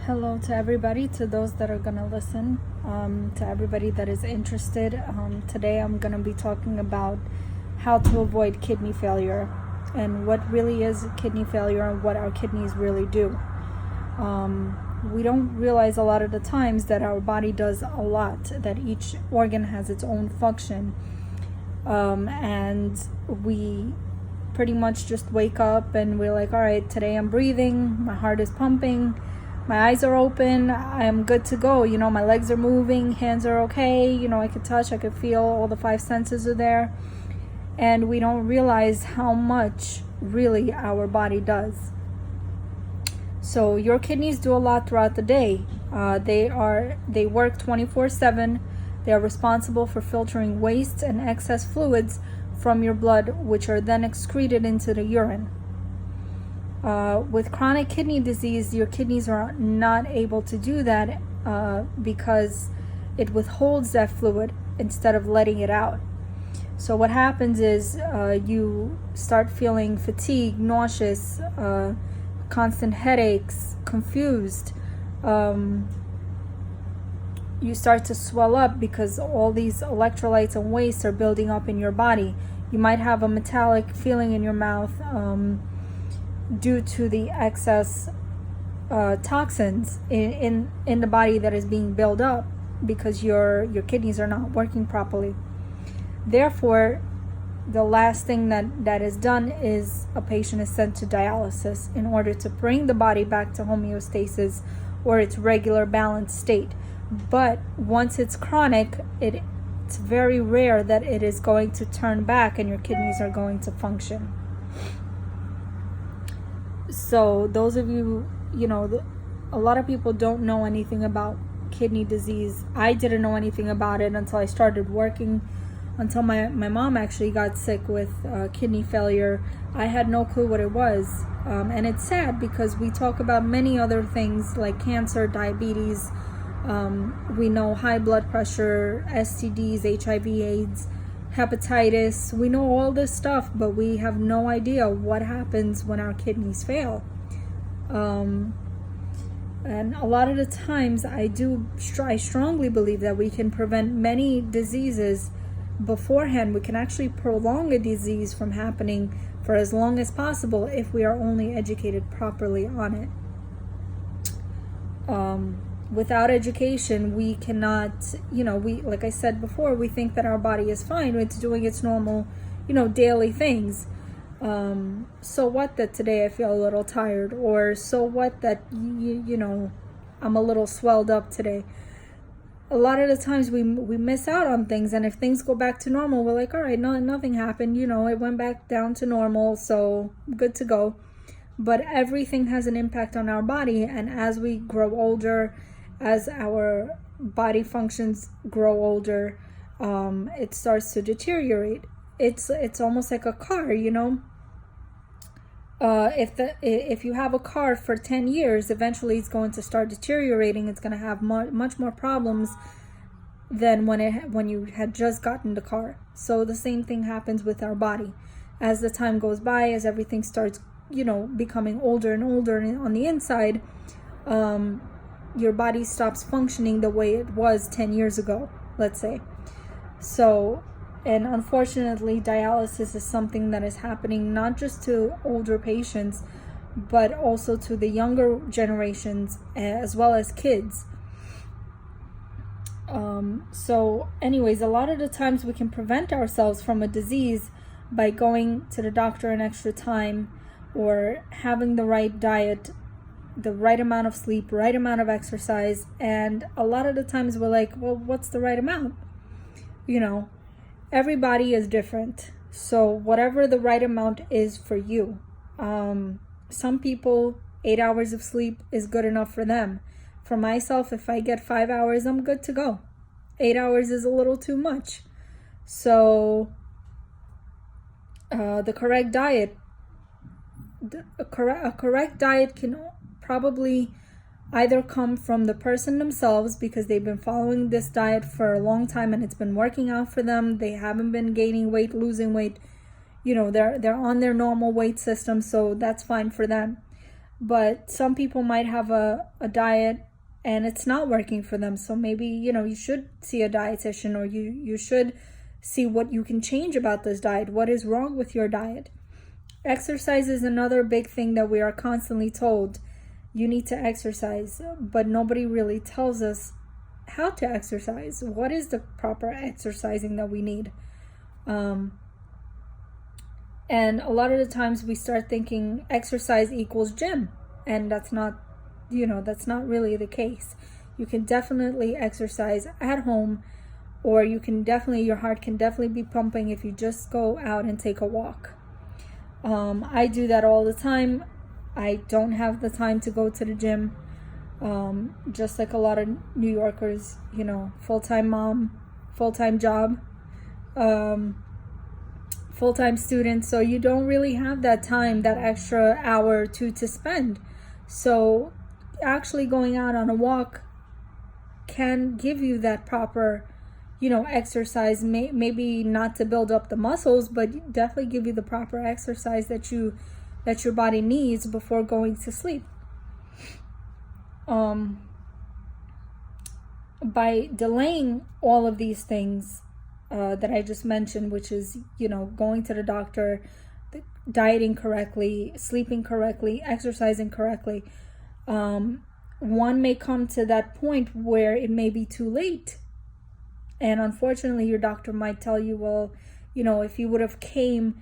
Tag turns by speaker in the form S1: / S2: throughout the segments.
S1: Hello to everybody, to those that are going to listen, to everybody that is interested. Today I'm going to be talking about how to avoid kidney failure and what really is kidney failure and what our kidneys really do. We don't realize a lot of the times that our body does a lot, that each organ has its own function. And we pretty much just wake up and we're like, all right, today I'm breathing, my heart is pumping, my eyes are open, I'm good to go. My legs are moving, hands are okay. I could touch, I could feel, all the five senses are there. And we don't realize how much really our body does. So your kidneys do a lot throughout the day. They work 24/7. They are responsible for filtering waste and excess fluids from your blood, which are then excreted into the urine. With chronic kidney disease, your kidneys are not able to do that because it withholds that fluid instead of letting it out. So what happens is you start feeling fatigued, nauseous, constant headaches, confused. You start to swell up because all these electrolytes and waste are building up in your body. You might have a metallic feeling in your mouth due to the excess toxins in the body that is being built up because your kidneys are not working properly. Therefore, the last thing that is done is a patient is sent to dialysis in order to bring the body back to homeostasis or its regular balanced state. But once it's chronic, it's very rare that it is going to turn back and your kidneys are going to function. So those of you, a lot of people don't know anything about kidney disease. I didn't know anything about it until I started working, until my mom actually got sick with kidney failure. I had no clue what it was. And it's sad because we talk about many other things like cancer, diabetes. We know high blood pressure, STDs, HIV, AIDS, hepatitis. We know all this stuff, but we have no idea what happens when our kidneys fail. And a lot of the times I strongly believe that we can prevent many diseases beforehand. We can actually prolong a disease from happening for as long as possible if we are only educated properly on it. Without education, we cannot, like I said before, we think that our body is fine. It's doing its normal, daily things. So what that today I feel a little tired, or so what that, I'm a little swelled up today. A lot of the times we miss out on things, and if things go back to normal, we're like, all right, nothing happened. It went back down to normal, so good to go. But everything has an impact on our body, and as we grow older, as our body functions grow older, it starts to deteriorate. It's almost like a car, if you have a car for 10 years, eventually it's going to start deteriorating. It's going to have much more problems than when you had just gotten the car. So the same thing happens with our body. As the time goes by, as everything starts becoming older and older on the inside, your body stops functioning the way it was 10 years ago, let's say. So, and unfortunately, dialysis is something that is happening not just to older patients, but also to the younger generations as well as kids. So anyways, a lot of the times we can prevent ourselves from a disease by going to the doctor an extra time, or having the right diet, the right amount of sleep, right amount of exercise. And a lot of the times we're like, well, what's the right amount? Everybody is different. So whatever the right amount is for you. Some people, 8 hours of sleep is good enough for them. For myself, if I get 5 hours, I'm good to go. 8 hours is a little too much. So the correct diet, a correct diet can probably either come from the person themselves because they've been following this diet for a long time and it's been working out for them. They haven't been gaining weight, losing weight. They're on their normal weight system, so that's fine for them. but some people might have a diet and it's not working for them. So maybe, you should see a dietitian, or you should see what you can change about this diet. What is wrong with your diet? Exercise is another big thing that we are constantly told. You need to exercise, but nobody really tells us how to exercise. What is the proper exercising that we need? And a lot of the times we start thinking exercise equals gym, and that's not really the case. You can definitely exercise at home, or your heart can definitely be pumping if you just go out and take a walk. I do that all the time. I don't have the time to go to the gym. Just like a lot of New Yorkers, full-time mom, full-time job, full-time student. So you don't really have that time, that extra hour or two to spend. So actually going out on a walk can give you that proper exercise, maybe not to build up the muscles, but definitely give you the proper exercise that your body needs before going to sleep. By delaying all of these things that I just mentioned, which is going to the doctor, dieting correctly, sleeping correctly, exercising correctly, one may come to that point where it may be too late. And unfortunately, your doctor might tell you, well, if you would have came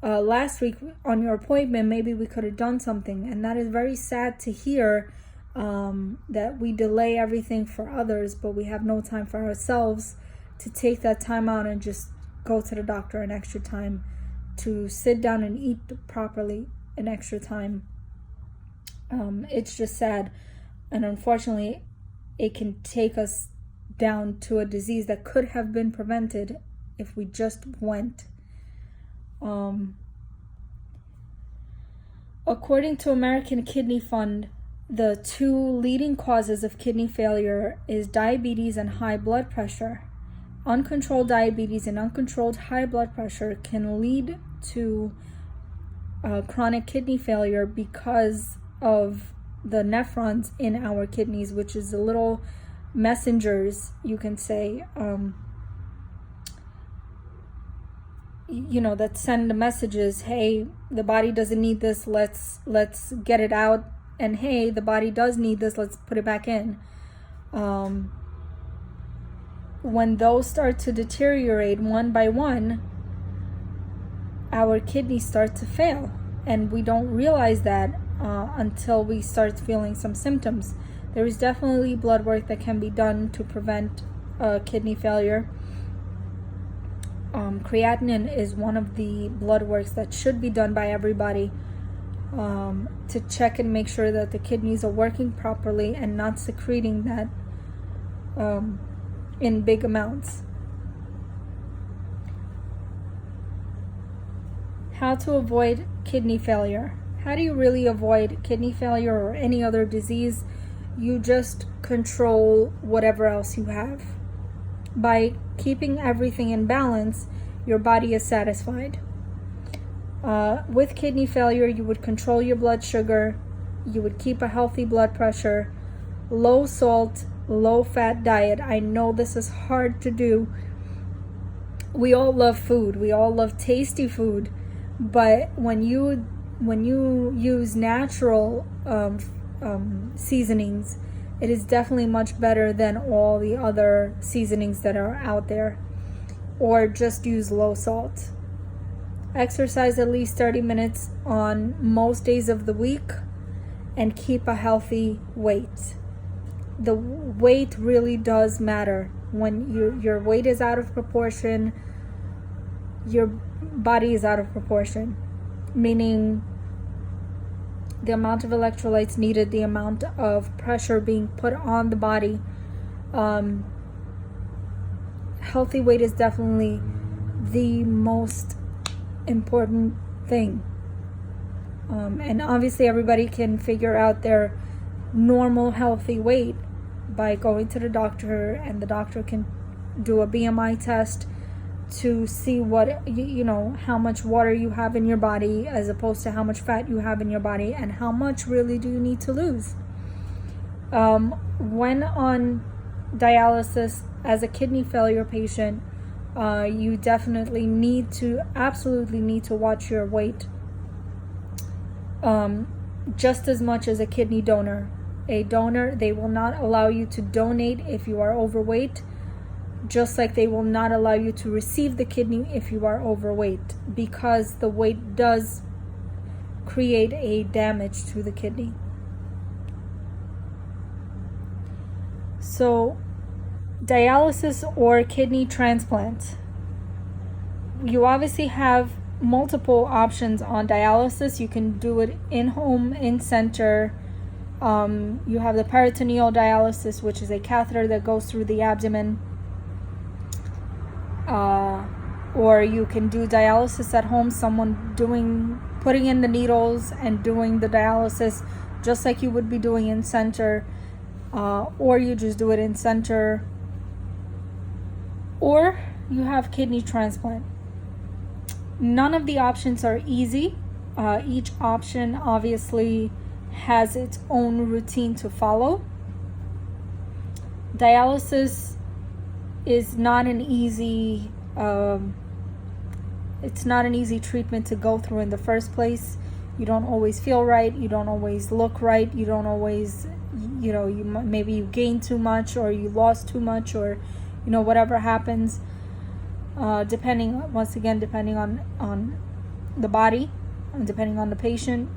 S1: last week on your appointment, maybe we could have done something. And that is very sad to hear, that we delay everything for others, but we have no time for ourselves to take that time out and just go to the doctor an extra time, to sit down and eat properly an extra time. It's just sad. And unfortunately, it can take us down to a disease that could have been prevented if we just went. According to American Kidney Fund, the two leading causes of kidney failure is diabetes and high blood pressure. Uncontrolled diabetes and uncontrolled high blood pressure can lead to chronic kidney failure because of the nephrons in our kidneys, which is the little messengers, you can say, that send the messages. Hey, the body doesn't need this, let's get it out. And hey, the body does need this, let's put it back in. When those start to deteriorate one by one, our kidneys start to fail, and we don't realize that until we start feeling some symptoms. There is definitely blood work that can be done to prevent kidney failure. Creatinine is one of the blood works that should be done by everybody, to check and make sure that the kidneys are working properly and not secreting that in big amounts. How to avoid kidney failure. How do you really avoid kidney failure or any other disease? You just control whatever else you have. By keeping everything in balance, your body is satisfied. With kidney failure, you would control your blood sugar, you would keep a healthy blood pressure, low salt, low fat diet. I know this is hard to do. We all love food, we all love tasty food, but when you use natural seasonings, it is definitely much better than all the other seasonings that are out there. Or just use low salt. Exercise at least 30 minutes on most days of the week, and keep a healthy weight. The weight really does matter. When your weight is out of proportion, your body is out of proportion, meaning the amount of electrolytes needed, the amount of pressure being put on the body. Healthy weight is definitely the most important thing. And obviously everybody can figure out their normal healthy weight by going to the doctor, and the doctor can do a BMI test to see what, you know, how much water you have in your body as opposed to how much fat you have in your body, and how much really do you need to lose. When on dialysis as a kidney failure patient, you definitely absolutely need to watch your weight, just as much as a kidney donor. A donor, they will not allow you to donate if you are overweight, just like they will not allow you to receive the kidney if you are overweight, because the weight does create a damage to the kidney. So dialysis or kidney transplant, you obviously have multiple options on dialysis. You can do it in home, in center. You have the peritoneal dialysis, which is a catheter that goes through the abdomen. Or you can do dialysis at home, someone putting in the needles and doing the dialysis just like you would be doing in center, or you just do it in center. Or you have kidney transplant. None of the options are easy. Each option obviously has its own routine to follow. Dialysis is not an easy it's not an easy treatment to go through in the first place. You don't always feel right, you don't always look right, you don't always, you know, maybe you gain too much or you lost too much, or you know, whatever happens, depending on the body and depending on the patient.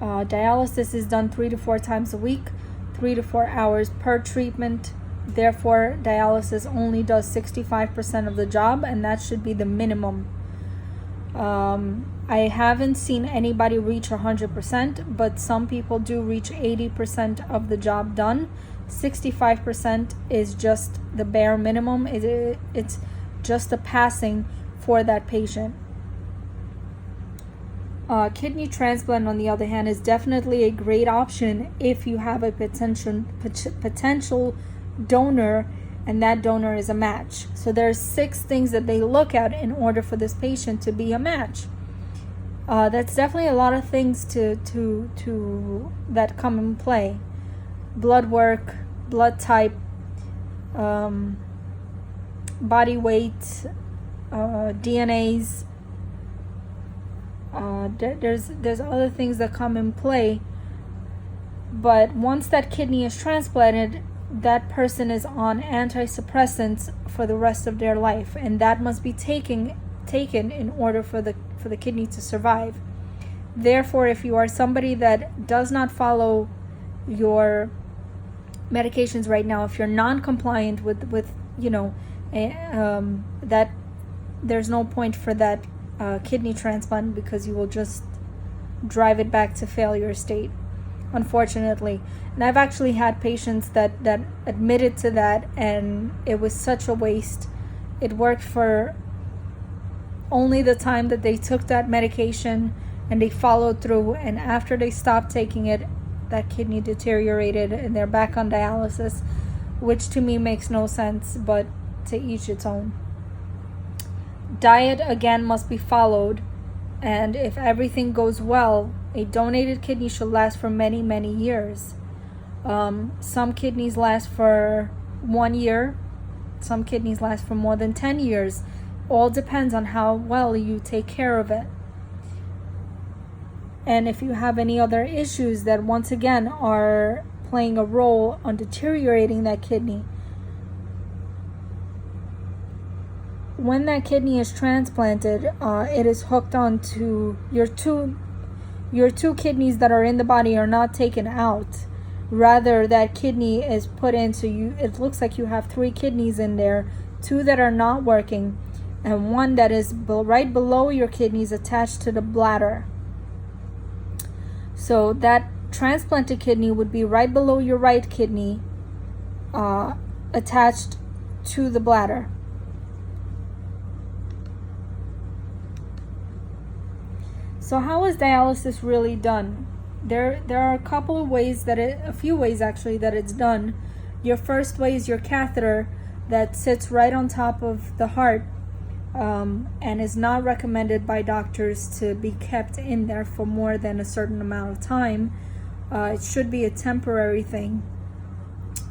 S1: Dialysis is done 3 to 4 times a week, 3 to 4 hours per treatment. Therefore, dialysis only does 65% of the job, and that should be the minimum. I haven't seen anybody reach 100%, but some people do reach 80% of the job done. 65% is just the bare minimum. It's just a passing for that patient. Kidney transplant, on the other hand, is definitely a great option if you have a potential donor and that donor is a match. So there's 6 things that they look at in order for this patient to be a match. That's definitely a lot of things to that come in play. Blood work, blood type, body weight, DNAs. There's other things that come in play, but once that kidney is transplanted, that person is on antisuppressants for the rest of their life, and that must be taken in order for the kidney to survive. Therefore, if you are somebody that does not follow your medications right now, if you're non-compliant with you know, that there's no point for that kidney transplant, because you will just drive it back to failure state, unfortunately. And I've actually had patients that admitted to that, and it was such a waste. It worked for only the time that they took that medication and they followed through, and after they stopped taking it, that kidney deteriorated and they're back on dialysis, which to me makes no sense, but to each its own. Diet, again, must be followed, and if everything goes well, a donated kidney should last for many, many years. Some kidneys last for 1 year, some kidneys last for more than 10 years. All depends on how well you take care of it. And if you have any other issues that once again are playing a role on deteriorating that kidney, when that kidney is transplanted, it is hooked onto your two kidneys that are in the body are not taken out. Rather, that kidney is put into you. It looks like you have 3 kidneys in there, 2 that are not working, and 1 that is right below your kidneys attached to the bladder. So that transplanted kidney would be right below your right kidney, attached to the bladder. So how is dialysis really done? There are a couple of ways a few ways actually that it's done. Your first way is your catheter that sits right on top of the heart, and is not recommended by doctors to be kept in there for more than a certain amount of time. It should be a temporary thing,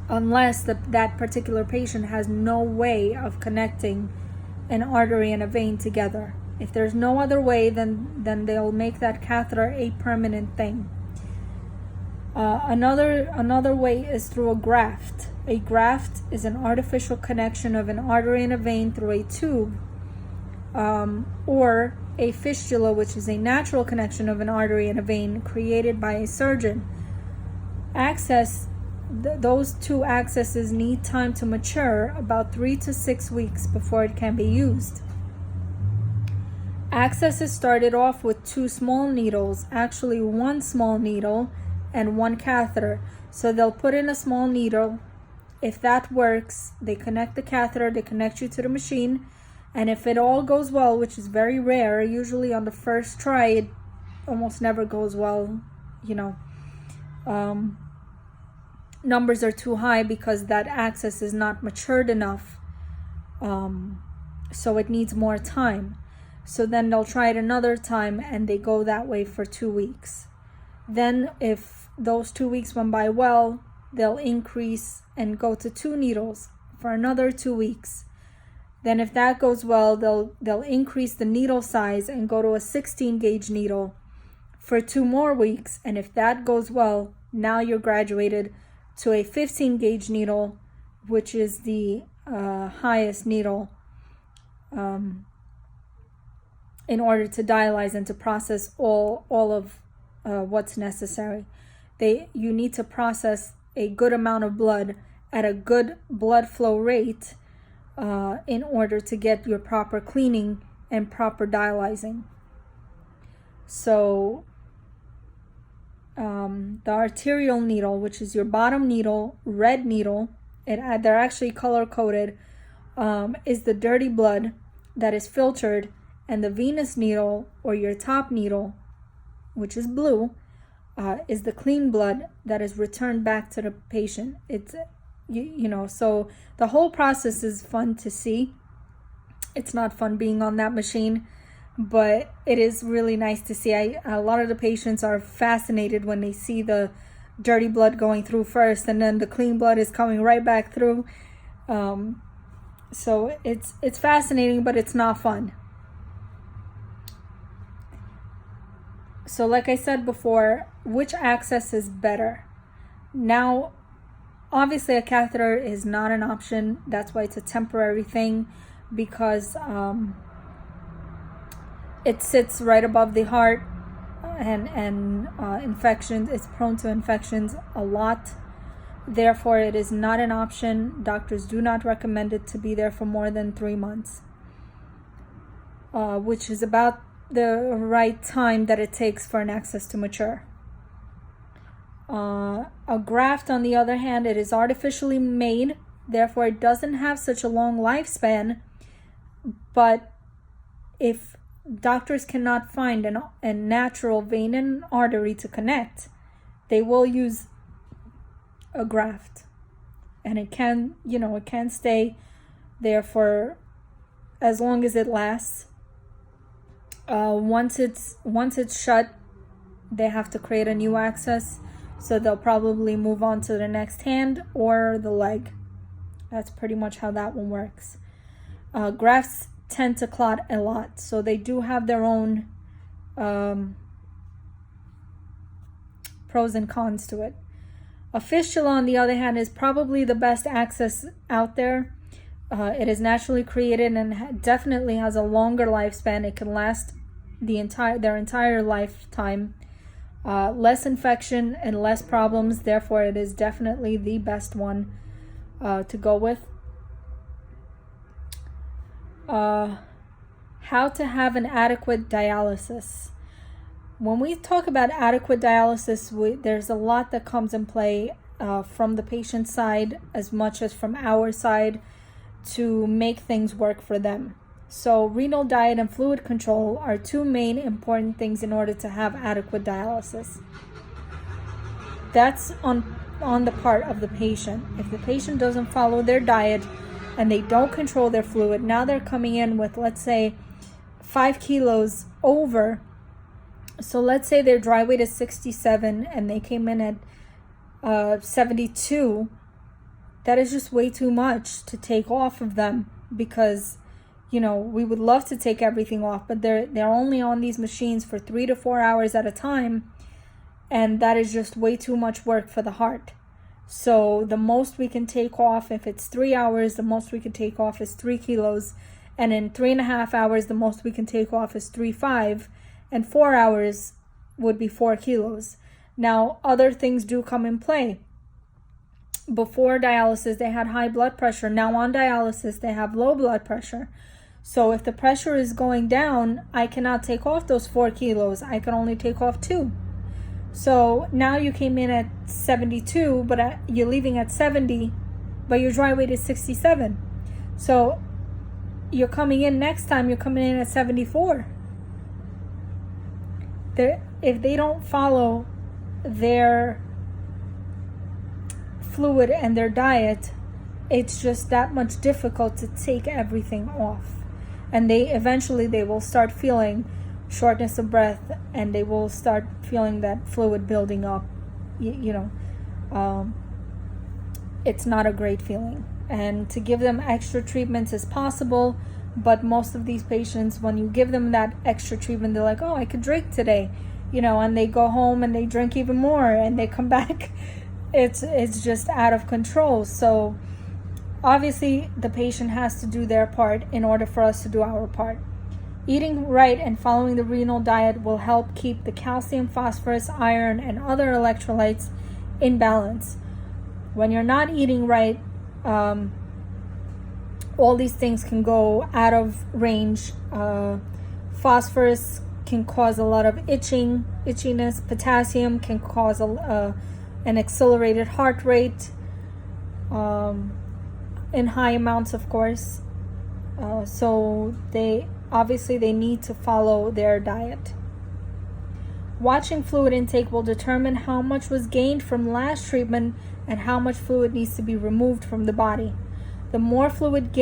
S1: unless that particular patient has no way of connecting an artery and a vein together. If there's no other way, then they'll make that catheter a permanent thing. Another way is through a graft. A graft is an artificial connection of an artery and a vein through a tube, or a fistula, which is a natural connection of an artery and a vein created by a surgeon. Those two accesses need time to mature, about 3 to 6 weeks before it can be used. Accesses started off with 2 small needles, actually 1 small needle and 1 catheter. So they'll put in a small needle. If that works, they connect the catheter, they connect you to the machine, and if it all goes well, which is very rare, usually on the first try it almost never goes well, numbers are too high because that access is not matured enough, so it needs more time. So then they'll try it another time, and they go that way for 2 weeks. Then if those 2 weeks went by well, they'll increase and go to 2 needles for another 2 weeks. Then if that goes well, they'll increase the needle size and go to a 16 gauge needle for 2 more weeks. And if that goes well, now you're graduated to a 15 gauge needle, which is the highest needle in order to dialyze and to process all of what's necessary. You need to process a good amount of blood at a good blood flow rate in order to get your proper cleaning and proper dialyzing. So the arterial needle, which is your bottom needle, red needle, they're actually color coded, is the dirty blood that is filtered, and the venous needle, or your top needle, which is blue, is the clean blood that is returned back to the patient. It's so the whole process is fun to see. It's not fun being on that machine, but it is really nice to see. A lot of the patients are fascinated when they see the dirty blood going through first, and then the clean blood is coming right back through. So it's fascinating, but it's not fun. So like I said before, which access is better? Now, obviously a catheter is not an option. That's why it's a temporary thing, because it sits right above the heart, and infections, it's prone to infections a lot. Therefore, it is not an option. Doctors do not recommend it to be there for more than 3 months, which is about the right time that it takes for an access to mature. A graft, on the other hand, it is artificially made, therefore it doesn't have such a long lifespan. But if doctors cannot find a natural vein and artery to connect, they will use a graft, and it can stay there for as long as it lasts. Once it's shut, they have to create a new access, so they'll probably move on to the next hand or the leg. That's pretty much how that one works. Grafts tend to clot a lot, so they do have their own pros and cons to it. A fistula, on the other hand, is probably the best access out there. It is naturally created and definitely has a longer lifespan. It can last their entire lifetime. Less infection and less problems. Therefore, it is definitely the best one to go with. How to have an adequate dialysis. When we talk about adequate dialysis, there's a lot that comes in play from the patient side as much as from our side to make things work for them. So renal diet and fluid control are 2 main important things in order to have adequate dialysis. That's on the part of the patient. If the patient doesn't follow their diet and they don't control their fluid, now they're coming in with, let's say, 5 kilos over. So let's say their dry weight is 67 and they came in at 72. That is just way too much to take off of them, because, you know, we would love to take everything off, but they're only on these machines for 3 to 4 hours at a time, and that is just way too much work for the heart. So the most we can take off, if it's 3 hours, the most we can take off is 3 kilos, and in 3.5 hours, the most we can take off is 3.5, and 4 hours would be 4 kilos. Now, other things do come in play. Before dialysis, they had high blood pressure. Now on dialysis, they have low blood pressure. So if the pressure is going down, I cannot take off those 4 kilos. I can only take off 2. So now you came in at 72, but you're leaving at 70, but your dry weight is 67. So you're coming in next time, you're coming in at 74. If they don't follow their fluid and their diet, it's just that much difficult to take everything off. And they will start feeling shortness of breath, and they will start feeling that fluid building up. It's not a great feeling. And to give them extra treatments is possible, but most of these patients, when you give them that extra treatment, they're like, oh, I could drink today, and they go home and they drink even more, and they come back. It's just out of control. So obviously the patient has to do their part in order for us to do our part. Eating right and following the renal diet will help keep the calcium, phosphorus, iron, and other electrolytes in balance. When you're not eating right, all these things can go out of range. Phosphorus can cause a lot of itchiness. Potassium can cause an accelerated heart rate, in high amounts, of course. So they need to follow their diet. Watching fluid intake will determine how much was gained from last treatment and how much fluid needs to be removed from the body. The more fluid gained